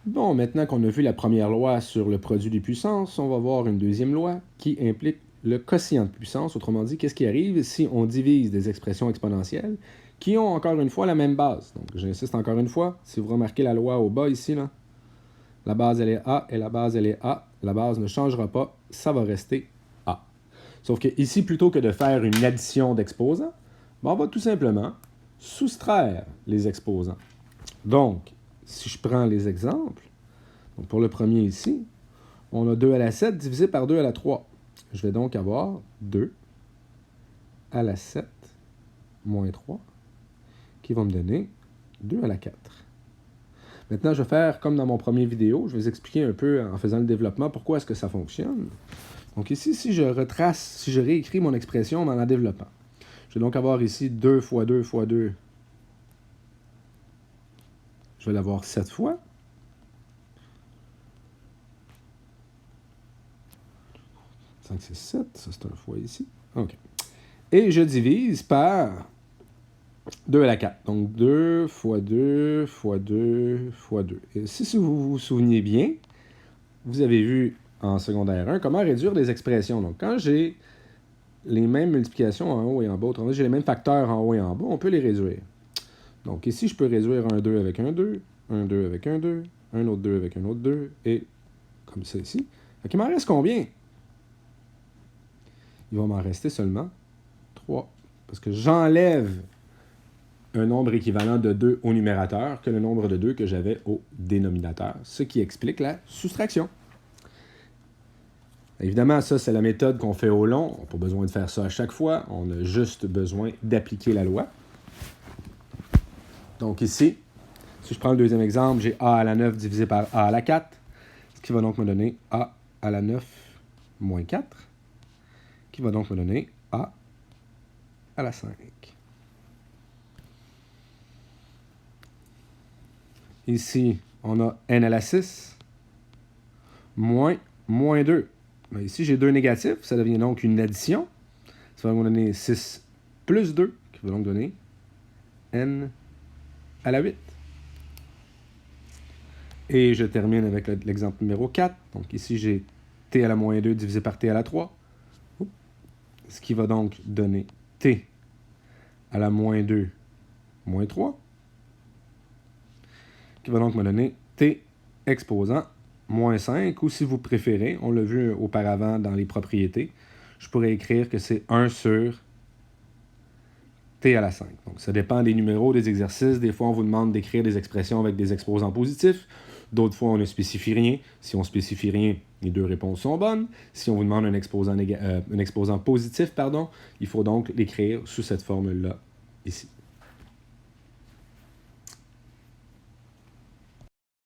Bon, maintenant qu'on a vu la première loi sur le produit des puissances, on va voir une deuxième loi qui implique le quotient de puissance. Autrement dit, qu'est-ce qui arrive si on divise des expressions exponentielles qui ont encore une fois la même base. Donc, j'insiste encore une fois, si vous remarquez la loi au bas ici, là, la base elle est A et la base elle est A. La base ne changera pas, ça va rester A. Sauf que ici, plutôt que de faire une addition d'exposants, ben, on va tout simplement soustraire les exposants. Donc, si je prends les exemples, donc pour le premier ici, on a 2 à la 7 divisé par 2 à la 3. Je vais donc avoir 2 à la 7 moins 3 qui va me donner 2 à la 4. Maintenant, je vais faire comme dans mon premier vidéo. Je vais vous expliquer un peu en faisant le développement pourquoi est-ce que ça fonctionne. Donc ici, si je retrace, si je réécris mon expression en la développant, je vais donc avoir ici 2 fois 2 fois 2. Je vais l'avoir 7 fois. « 5, 6, 7. Ça, c'est un fois ici. OK. Et je divise par 2 à la 4. Donc 2 fois 2 fois 2 fois 2. Et si vous vous souveniez bien, vous avez vu en secondaire 1 comment réduire des expressions. Donc quand j'ai les mêmes multiplications en haut et en bas, autrement dit, j'ai les mêmes facteurs en haut et en bas, on peut les réduire. Donc ici, je peux réduire un 2 avec un 2, un 2 avec un 2, un autre 2 avec un autre 2, et comme ça ici. Donc il m'en reste combien? Il va m'en rester seulement 3. Parce que j'enlève un nombre équivalent de 2 au numérateur que le nombre de 2 que j'avais au dénominateur, ce qui explique la soustraction. Évidemment, ça, c'est la méthode qu'on fait au long. On n'a pas besoin de faire ça à chaque fois. On a juste besoin d'appliquer la loi. Donc ici, si je prends le deuxième exemple, j'ai a à la 9 divisé par a à la 4, ce qui va donc me donner a à la 9 moins 4, qui va donc me donner a à la 5. Ici, on a n à la 6 moins 2. Ben ici, j'ai 2 négatifs, ça devient donc une addition. Ça va me donner 6 plus 2, qui va donc donner n à la 8. Et je termine avec l'exemple numéro 4. Donc ici, j'ai t à la moins 2 divisé par t à la 3. Ce qui va donc donner t à la moins 2 moins 3. Qui va donc me donner t exposant moins 5. Ou si vous préférez, on l'a vu auparavant dans les propriétés, je pourrais écrire que c'est 1 sur t à la 5. Donc, ça dépend des numéros, des exercices. Des fois, on vous demande d'écrire des expressions avec des exposants positifs. D'autres fois, on ne spécifie rien. Si on ne spécifie rien, les deux réponses sont bonnes. Si on vous demande un exposant positif, il faut donc l'écrire sous cette formule-là, ici.